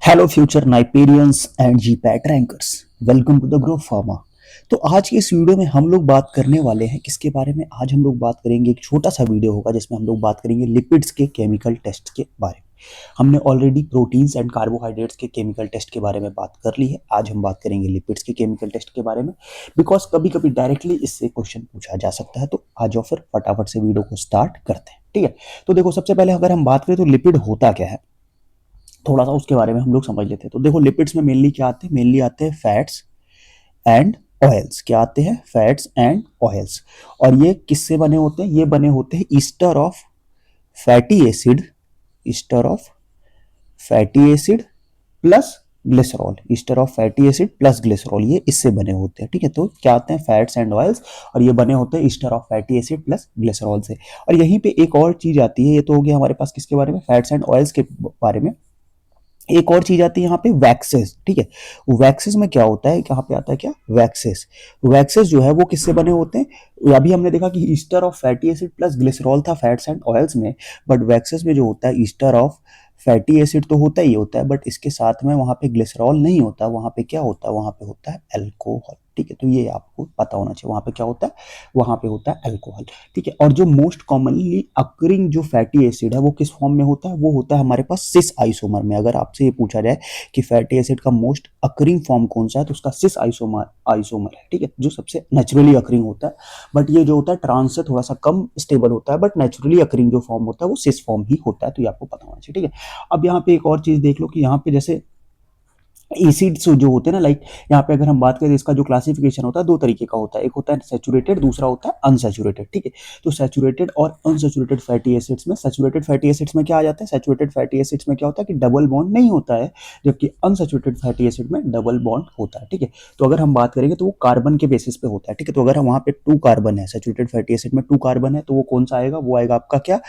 Hello future NIPERians and GPAT rankers, welcome to the Grow Pharma. तो आज की इस वीडियो में हम लोग बात करने वाले हैं किसके बारे में। आज हम लोग बात करेंगे, एक छोटा सा वीडियो होगा जिसमें हम लोग बात करेंगे लिपिड्स के केमिकल टेस्ट के बारे में। हमने ऑलरेडी प्रोटीन्स एंड कार्बोहाइड्रेट्स के केमिकल टेस्ट के बारे में बात कर ली है। आज हम बात करेंगे लिपिड्स के केमिकल टेस्ट के बारे में, बिकॉज कभी कभी डायरेक्टली इससे क्वेश्चन पूछा जा सकता है। तो आज फिर फटाफट से वीडियो को स्टार्ट करते हैं, ठीक है। तो देखो, सबसे पहले अगर हम बात करें तो लिपिड होता क्या है, थोड़ा सा उसके बारे में हम लोग समझ लेते हैं। तो देखो, लिपिड्स में मेनली क्या आते हैं, मेनली आते हैं फैट्स एंड ऑयल्स। क्या आते हैं? Fats and oils. और ये किससे बने होते हैं? ये बने होते हैं ester of fatty acid, ester of fatty acid plus glycerol, ester of fatty acid plus glycerol, ये इससे बने होते हैं, ठीक है। तो क्या आते हैं? फैट्स एंड ऑयल्स, और ये बने होते हैं ester of fatty acid plus glycerol से। और यहीं पे एक और चीज आती है, ये तो हो गया हमारे पास किसके बारे में, फैट्स एंड ऑयल्स के बारे में। एक और चीज आती है यहाँ पे, वैक्सेस, ठीक है। वैक्सेस में क्या होता है, यहाँ पे आता है क्या, वैक्सेस। वैक्सेस जो है वो किससे बने होते हैं? अभी हमने देखा कि ester of fatty acid plus glycerol था फैट्स एंड ऑयल्स में, बट वैक्सेस में जो होता है ईस्टर ऑफ फैटी एसिड तो होता ही होता है, बट इसके साथ में वहां पे ग्लिसरॉल नहीं होता। वहां पे क्या होता है? वहां पे होता है अल्कोहल, ठीक है। तो ये आपको पता होना चाहिए, वहां पे क्या होता है, वहां पे होता है अल्कोहल, ठीक है। और जो मोस्ट कॉमनली अक्रिंग जो फैटी एसिड है वो किस फॉर्म में होता है? वो होता है हमारे पास सिस आइसोमर में। अगर आपसे ये पूछा जाए कि फैटी एसिड का मोस्ट अक्रिंग फॉर्म कौन सा है, तो उसका सिस आइसोमर आइसोमर है, ठीक है, जो सबसे नेचुरली अक्रिंग होता है। बट ये जो होता है ट्रांस से थोड़ा सा कम स्टेबल होता है, बट नेचुरली अक्रिंग जो फॉर्म होता है वो सिस फॉर्म ही होता है। तो ये आपको पता होना चाहिए, ठीक है। अब यहाँ पे एक और चीज देख लो कि यहाँ पे जैसे एसिड्स जो होते हैं ना, लाइक यहाँ पे अगर हम बात करें, इसका जो क्लासिफिकेशन होता है दो तरीके का होता है, एक होता है सैचुरेटेड, दूसरा होता है अनसैचुरेटेड, ठीक है। तो सैचुरेटेड और अनसैचुरेटेड फैटी एसिड्स में, सैचुरेटेड फैटी एसिड्स में क्या आ जाता है, सैचुरेटेड फैटी एसिड्स में क्या होता है कि डबल बॉन्ड नहीं होता है, जबकि अनसैचुरेटेड फैटी एसिड में डबल बॉन्ड होता है, ठीक है। तो अगर हम बात करेंगे तो वो कार्बन के बेसिस पे होता है, ठीक है। तो अगर हम वहाँ पे 2 कार्बन है, सैचुरेटेड फैटी एसिड में 2 कार्बन है, तो वो कौन सा आएगा, वो आएगा आपका क्या,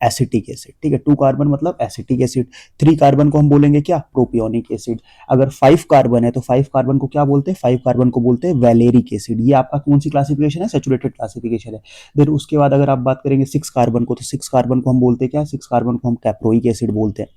एसिटिक एसिड, ठीक है। 2 कार्बन मतलब एसिटिक एसिड। 3 कार्बन को हम बोलेंगे क्या, प्रोपियोनिक एसिड। अगर 5 कार्बन है तो 5 कार्बन को क्या बोलते हैं, 5 कार्बन को बोलते हैं वैलेरिक एसिड। ये आपका कौन सी क्लासिफिकेशन है, सैचुरेटेड क्लासिफिकेशन है। फिर उसके बाद अगर आप बात करेंगे 6 कार्बन को, तो 6 कार्बन को हम बोलते हैं क्या, 6 कार्बन को हम कैप्रोइक एसिड बोलते हैं,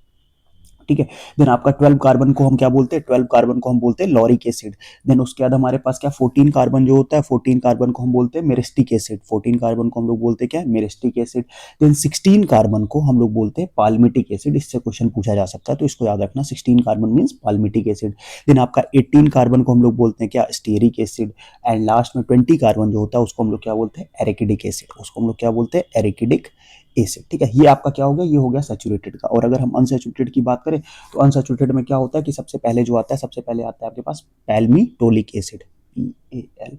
ठीक है। देन आपका 12 कार्बन को हम क्या बोलते हैं, 12 कार्बन को हम बोलते हैं लॉरिक एसिड। देन उसके बाद हमारे पास क्या, 14 कार्बन जो होता है, 14 कार्बन को हम बोलते हैं मेरिस्टिक एसिड। 14 कार्बन को हम लोग बोलते हैं क्या, मेरिस्टिक एसिड। देन 16 कार्बन को हम लोग बोलते हैं पाल्मिटिक एसिड। इससे क्वेश्चन पूछा जा सकता है, तो इसको याद रखना, 16 carbon means palmitic acid. Then आपका 18 कार्बन को हम लोग बोलते हैं क्या, स्टेरिक एसिड। एंड लास्ट में 20 कार्बन जो होता है उसको हम लोग क्या बोलते हैं, एरिकिडिक एसिड। उसको हम लोग क्या बोलते हैं, एरिकिडिक एसिड, ठीक है। ये आपका क्या हो गया, ये हो गया सैचुरेटेड का। और अगर हम अनसैचुरेटेड की बात करें, तो अनसैचुरेटेड में क्या होता है कि सबसे पहले जो आता है, सबसे पहले आता है आपके पास पैल्मिटोलिक एसिड, PAL,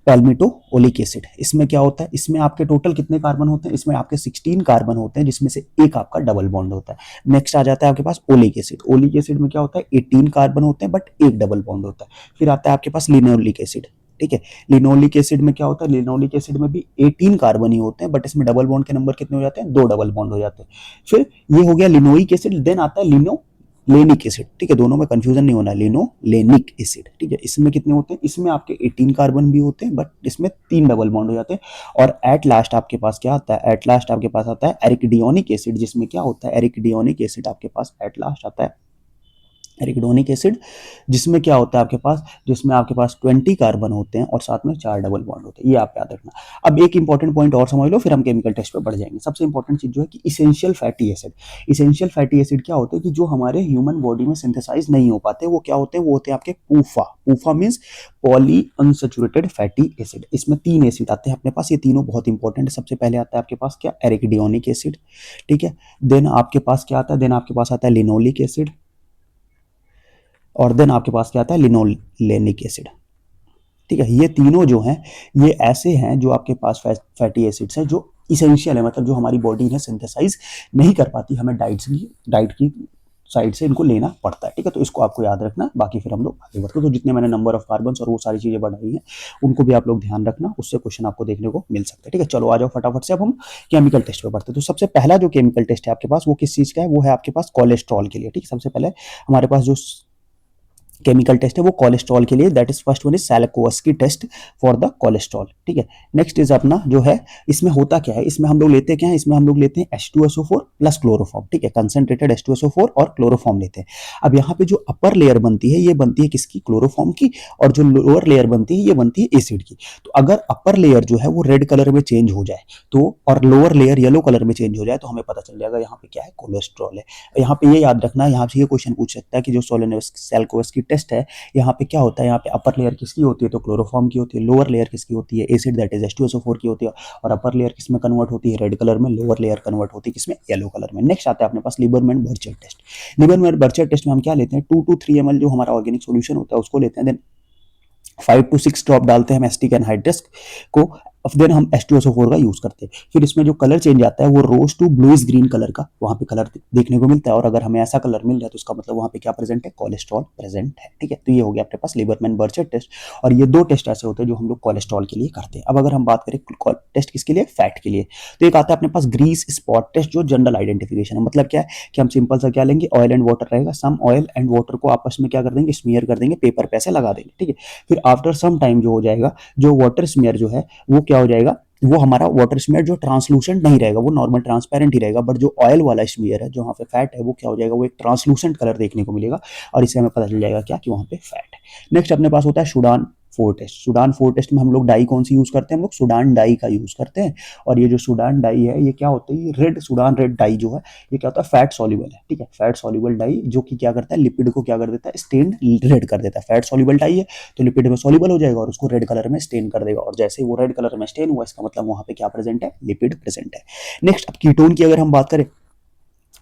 पैल्मिटोलिक एसिड। इसमें क्या होता है, इसमें आपके टोटल कितने कार्बन होते हैं, इसमें आपके 16 कार्बन होते हैं, जिसमें से एक आपका डबल बॉन्ड होता है। नेक्स्ट आ जाता है आपके पास ओलिक एसिड। ओलिक एसिड में क्या होता है, 18 कार्बन होते हैं बट एक डबल बॉन्ड होता है। फिर आता है आपके पास लिनोलिक एसिड, ठीक है। लिनोलिक एसिड में क्या होता है, लिनोलिक एसिड में भी 18 कार्बन ही होते हैं, बट इसमें डबल बॉन्ड के नंबर कितने हो जाते हैं, 2 डबल बॉन्ड हो जाते हैं। फिर ये हो गया लिनोइक एसिड। देन आता है लिनोलेनिक एसिड, ठीक है। दोनों में कंफ्यूजन नहीं होना, लिनोलेनिक एसिड, ठीक है। इसमें कितने होते हैं, इसमें आपके 18 कार्बन भी होते हैं, बट इसमें 3 डबल बॉन्ड हो जाते हैं। और एट लास्ट आपके पास क्या आता है, एट लास्ट आपके पास आता है एरिकिडियोनिक एसिड, जिसमें क्या होता है, एरिकिडियोनिक एसिड आपके पास एट लास्ट आता है, एरिकिडोनिक एसिड, जिसमें क्या होता है आपके पास, जिसमें आपके पास 20 कार्बन होते हैं और साथ में 4 डबल बॉन्ड होते हैं। ये आप याद रखना। अब एक इंपॉर्टेंट पॉइंट और समझ लो, फिर हम केमिकल टेस्ट पे बढ़ जाएंगे। सबसे इंपॉर्टेंट चीज जो है कि essential fatty acid. Essential fatty acid क्या होते हैं कि जो हमारे ह्यूमन बॉडी में सिंथेसाइज नहीं हो पाते, वो क्या होते हैं, वो होते हैं आपके PUFA. PUFA means poly unsaturated fatty acid. इसमें 3 एसिड आते हैं अपने पास, ये तीनों बहुत इंपॉर्टेंट है। सबसे पहले आता है आपके पास क्या, एरिकिडियोनिक एसिड, ठीक है। देन आपके पास क्या आता है, देन आपके पास आता है लिनोलिक एसिड, और देन आपके पास क्या आता है, लिनोलेनिक एसिड, ठीक है। ये तीनों जो हैं, ये ऐसे हैं जो आपके पास फैटी एसिड्स हैं जो इसेंशियल है, मतलब जो हमारी बॉडी ने सिंथेसाइज नहीं कर पाती, हमें डाइट की साइड से इनको लेना पड़ता है, ठीक है। तो इसको आपको याद रखना, बाकी फिर हम लोग आगे बढ़ते हैं। तो जितने मैंने नंबर ऑफ कार्बन और वो सारी चीजें बढ़ाई हैं, उनको भी आप लोग ध्यान रखना, उससे क्वेश्चन आपको देखने को मिल सकता है, ठीक है। चलो आ जाओ फटाफट से, अब हम केमिकल टेस्ट पे बढ़ते हैं। तो सबसे पहला जो केमिकल टेस्ट है आपके पास, वो किस चीज का है, वो है आपके पास कोलेस्ट्रॉल के लिए, ठीक है। सबसे पहले हमारे पास जो केमिकल टेस्ट है वो कोलेस्ट्रॉल के लिए, that is first one is Salkowski test for the cholesterol, ठीक है। नेक्स्ट इज अपना जो है, इसमें होता क्या है, इसमें हम लोग लेते क्या है, इसमें हम लोग लेते हैं H2SO4 प्लस क्लोरोफॉर्म, ठीक है, कंसंट्रेटेड H2SO4 और क्लोरोफॉर्म लेते हैं। अब यहाँ पे जो अपर लेयर बनती है ये बनती है किसकी, क्लोरोफॉर्म की, और जो लोअर लेयर बनती है ये बनती है एसिड की। तो अगर अपर लेयर जो है वो रेड कलर में चेंज हो जाए तो, और लोअर लेयर येलो कलर में चेंज हो जाए तो हमें पता चल जाएगा यहाँ पे क्या है, कोलेस्ट्रॉल है। यहाँ पे ये याद रखना, यहाँ से ये क्वेश्चन पूछ सकता है कि जो सैलकोवस्की टेस्ट है, यहाँ पे क्या होता है, यहाँ पे अपर लेयर किसकी होती है तो क्लोरोफॉर्म की होती है, लोअर लेयर किसकी होती है एसिड दैट इज H2SO4 की होती है, और अपर लेयर किसमें कन्वर्ट होती है रेड कलर में, लोअर लेयर कन्वर्ट होती है किसमें, येलो कलर में। नेक्स्ट आता है अपने पास Lieberman Burchard test. Lieberman Burchard test में हम क्या लेते हैं, 2 to 3 ml जो हमारा ऑर्गेनिक सोल्यूशन होता है उसको लेते हैं, देन 5 to 6 ड्रॉप डालते हैं हम एस्टिक एनहाइड्रस को, देन हम H2SO4 का यूज करते हैं। फिर इसमें जो कलर चेंज आता है वो रोज टू ब्लूइश ग्रीन कलर का वहां पे कलर देखने को मिलता है, और अगर हमें ऐसा कलर मिल रहा है तो उसका मतलब वहां पे क्या प्रेजेंट है, कोलेस्ट्रॉल प्रेजेंट है, ठीक है। तो ये हो गया अपने पास लिबरमैन बर्चर टेस्ट, और ये दो टेस्ट ऐसे होते हैं जो हम लोग कोलेस्ट्रॉल के लिए करते हैं। अब अगर हम बात करें टेस्ट किसके लिए, फैट के लिए, तो एक आता है अपने पास ग्रीस स्पॉट टेस्ट जो जनरल आइडेंटिफिकेशन है। मतलब क्या है कि हम सिंपल सा क्या लेंगे, ऑयल एंड वाटर रहेगा, सम ऑयल एंड वाटर को आपस में क्या कर देंगे, स्मीयर कर देंगे, पेपर पे ऐसे लगा देंगे, ठीक है। फिर आफ्टर सम टाइम जो हो जाएगा, जो वाटर स्मीयर जो है वो क्या हो जाएगा, वो हमारा वाटर स्मीयर जो ट्रांसलूसेंट नहीं रहेगा, वो नॉर्मल ट्रांसपेरेंट ही रहेगा, बट जो ऑयल वाला स्मीयर है जो वहाँ पे फैट है वो क्या हो जाएगा, वो एक ट्रांसलूसेंट कलर देखने को मिलेगा, और इससे हमें पता चल जाएगा क्या कि वहाँ पे फैट है। नेक्स्ट अपने पास होता है सूडान 4 टेस्ट। सूडान 4 टेस्ट में हम लोग डाई कौन सी यूज करते हैं, हम लोग सूडान डाई का यूज करते हैं, और ये जो सूडान डाई है ये क्या होता है, ये रेड सूडान रेड डाई जो है ये क्या होता है, फैट सॉल्युबल है, ठीक है, फैट सॉल्युबल डाई जो कि क्या करता है, लिपिड को क्या कर देता है, स्टेन रेड कर देता है। फैट सॉल्युबल डाई है तो लिपिड में सॉल्युबल हो जाएगा और उसको रेड कलर में स्टेन कर देगा, और जैसे ही वो रेड कलर में स्टेन हुआ इसका मतलब वहां पे क्या प्रेजेंट है, लिपिड प्रेजेंट है। नेक्स्ट अब कीटोन की अगर हम बात करें,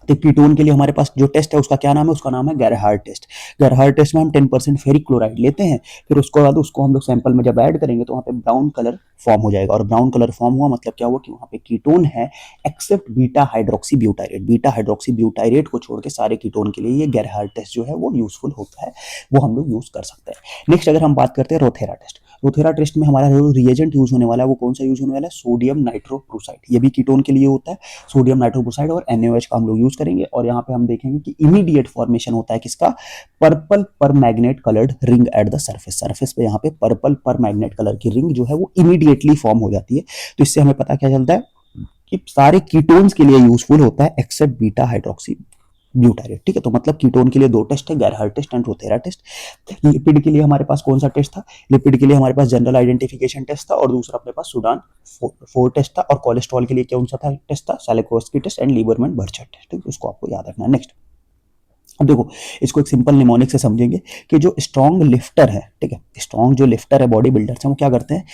तो कीटोन के लिए हमारे पास जो टेस्ट है उसका क्या नाम है, उसका नाम है गेरहार्ड टेस्ट। गेरहार्ड टेस्ट में हम 10% फेरिक क्लोराइड लेते हैं, फिर उसके बाद उसको हम लोग सैंपल में जब ऐड करेंगे तो वहाँ पे ब्राउन कलर फॉर्म हो जाएगा, और ब्राउन कलर फॉर्म हुआ मतलब क्या हुआ कि वहाँ पे कीटोन है except beta hydroxy butyrate. Beta hydroxy butyrate को छोड़ के सारे कीटोन के लिए ये गेरहार्ड टेस्ट जो है वो यूजफुल होता है, वो हम लोग यूज कर सकते हैं। नेक्स्ट अगर हम बात करते हैं रोथेरा टेस्ट, रोथेरा टेस्ट में हमारा जो रिएजेंट यूज होने वाला है वो कौन सा यूज होने वाला है, सोडियम नाइट्रोक्लोराइड, ये भी कीटोन के लिए होता है, सोडियम नाइट्रोक्लोराइड और NaOH का हम लोग यूज करेंगे। और यहाँ पे हम देखेंगे कि इमीडिएट फॉर्मेशन होता है किसका, पर्पल पर magnet coloured ring at the surface. Surface पे यहाँ पे पर्पल पर मैग्नेट कलर की रिंग जो है वो इमीडिएटली फॉर्म हो जाती है। तो इससे हमें पता क्या चलता है कि सारे कीटोन्स के लिए यूजफुल होता है एक्सेप्ट बीटा हाइड्रोक्सी ब्यूटाइरेट, ठीक है। तो मतलब कीटोन के लिए दो टेस्ट है, Gerhardt test and Rothera test. Lipid के लिए हमारे पास कौन सा टेस्ट था, लिपिड के लिए हमारे पास जनरल आइडेंटिफिकेशन टेस्ट था, और दूसरा अपने पास सूडान 4 टेस्ट था, और कोलेस्ट्रॉल के लिए कौन सा था टेस्ट था, सैलिकोवस्की test and Lieberman Burchard test, ठीक है, उसको आपको याद रखना है। नेक्स्ट अब देखो, इसको एक सिंपल निमोनिक से समझेंगे कि जो स्ट्रॉन्ग लिफ्टर है, ठीक है, स्ट्रॉन्ग जो लिफ्टर है बॉडी बिल्डर्स हैं वो क्या करते हैं,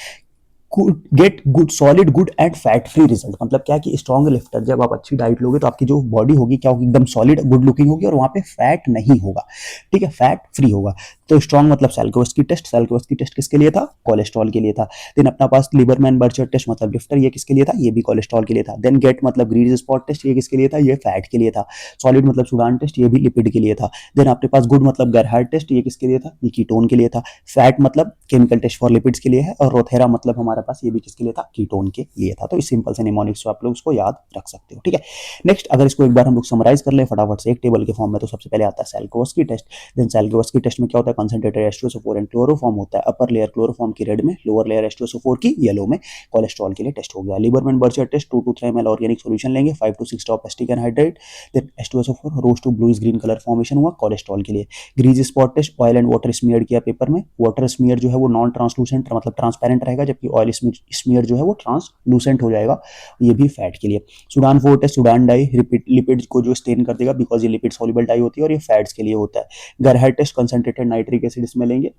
get good solid good and fat free result. मतलब क्या कि स्ट्रॉन्ग लिफ्टर, जब आप अच्छी डाइट लोगे तो आपकी जो बॉडी होगी क्या होगी, एकदम सॉलिड गुड लुकिंग होगी, और वहां पे फैट नहीं होगा, ठीक है, फैट फ्री होगा। तो स्ट्रॉन्ग मतलब सैलकोवस्की टेस्ट, सैलकोवस्की टेस्ट किसके लिए था, कोलेस्ट्रॉल के लिए था। देन अपना पास लिबरमैन बर्चर टेस्ट मतलब लिफ्टर, ये किसके लिए था, ये भी कोलेस्ट्रॉल के लिए था। देन गेट मतलब ग्रीन स्पॉट टेस्ट, ये किसके लिए था, ये फैट के लिए था। सॉलिड मतलब सूडान टेस्ट, ये भी लिपिड के लिए था। देन आपके पास गुड मतलब गेरहार्ड टेस्ट, ये किसके लिए था, ये कीटोन के लिए था। फैट मतलब केमिकल टेस्ट फॉर लिपिड्स के लिए है, और रोथेरा मतलब हमारे पास ये भी किसके लिए था, कीटोन के लिए था। तो इस सिंपल से निमोनिक्स आप लोग उसको याद रख सकते हो, ठीक है। नेक्स्ट अगर इसको एक बार हम लोग समराइज कर ले फटाफट से एक टेबल के फॉर्म में, तो सबसे पहले आता है सैलकोवस्की टेस्ट। देन सैलकोवस्की टेस्ट में क्या होता है, कंसंट्रेटेड H2SO4 एंड क्लोरोफॉर्म होता है, अपर लेयर क्लोरोफॉर्म की रेड में, लोअर लेयर H2SO4 की येलो में, कोलेस्ट्रॉल के लिए टेस्ट हो गया। Liebermann Burchard test 2 to 3 ml organic solution लेंगे, 5 to 6 drop acetic anhydride, then H2SO4 rose to bluish green colour formation हुआ, कोलेस्ट्रॉल के लिए। Grease spot test, oil and water smear किया पेपर में, वाटर स्मीयर जो है वो नॉन ट्रांसलूसेंट मतलब ट्रांसपेरेंट रहेगा, जबकि ऑयल स्मीयर जो है वो ट्रांसलूसेंट हो जाएगा, ये भी फैट के लिए। Sudan 4 test, Sudan dye lipid को जो स्टेन कर देगा बिकॉज ये लिपिड सॉल्युबल डाई होती है, और ये फैट्स के लिए होता है। Gerhardt test concentrated nitric acid इसमें लेंगे,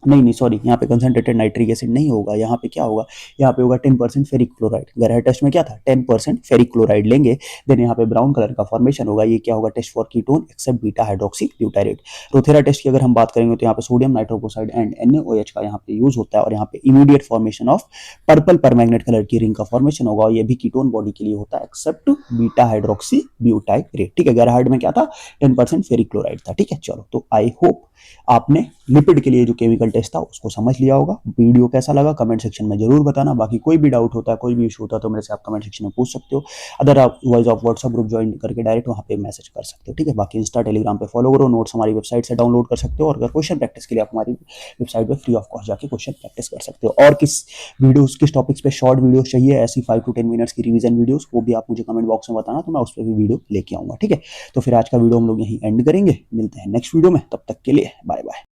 नहीं सॉरी, यहाँ पे कंसंट्रेटेड नाइट्रिक एसिड नहीं होगा, यहाँ पे क्या होगा, यहाँ पे होगा 10% फेरिक क्लोराइड। गेरहार्ड टेस्ट में क्या था, 10% फेरिक क्लोराइड लेंगे, देन यहाँ पे ब्राउन कलर का फॉर्मेशन होगा, ये क्या होगा, test for ketone except beta hydroxy butyrate. Rothera test की अगर हम बात करेंगे तो यहाँ पे सोडियम नाइट्रोक्लोराइड एंड NaOH का यहाँ पे यूज होता है, और यहाँ पे immediate formation of purple परमैग्नेट colour की रिंग का फॉर्मेशन होगा, और ये भी कीटोन बॉडी के लिए होता है एक्सेप्ट बीटा हाइड्रोक्सी ब्यूटाइरेट, ठीक है। गेरहार्ड में क्या था, 10% फेरिक क्लोराइड था, ठीक है। चलो, तो आई होप आपने लिपिड के लिए जो केमिकल मॉडल टेस्ट था उसको समझ लिया होगा। वीडियो कैसा लगा कमेंट सेक्शन में जरूर बताना। बाकी कोई भी डाउट होता है, कोई भी इशू होता है तो मेरे से आप कमेंट सेक्शन में पूछ सकते हो। अदर आप voice of WhatsApp group join करके डायरेक्ट वहाँ पे मैसेज कर सकते हो, ठीक है। बाकी इंस्टा टेलीग्राम पे फॉलो करो, नोट्स हमारी वेबसाइट से डाउनलोड कर सकते हो, और अगर क्वेश्चन प्रैक्टिस के लिए आप हमारी वेबसाइट पे फ्री ऑफ कॉस्ट जाके क्वेश्चन प्रैक्टिस कर सकते हो। और किस टॉपिक्स पे शॉर्ट वीडियो चाहिए, ऐसी 5 to 10 मिनट्स की रिवीजन वीडियोस, वो भी आप मुझे कमेंट बॉक्स में बताना, तो मैं उस पर भी वीडियो लेके आऊंगा, ठीक है। तो फिर आज का वीडियो हम लोग यहीं एंड करेंगे, मिलते हैं नेक्स्ट वीडियो में, तब तक के लिए बाय बाय।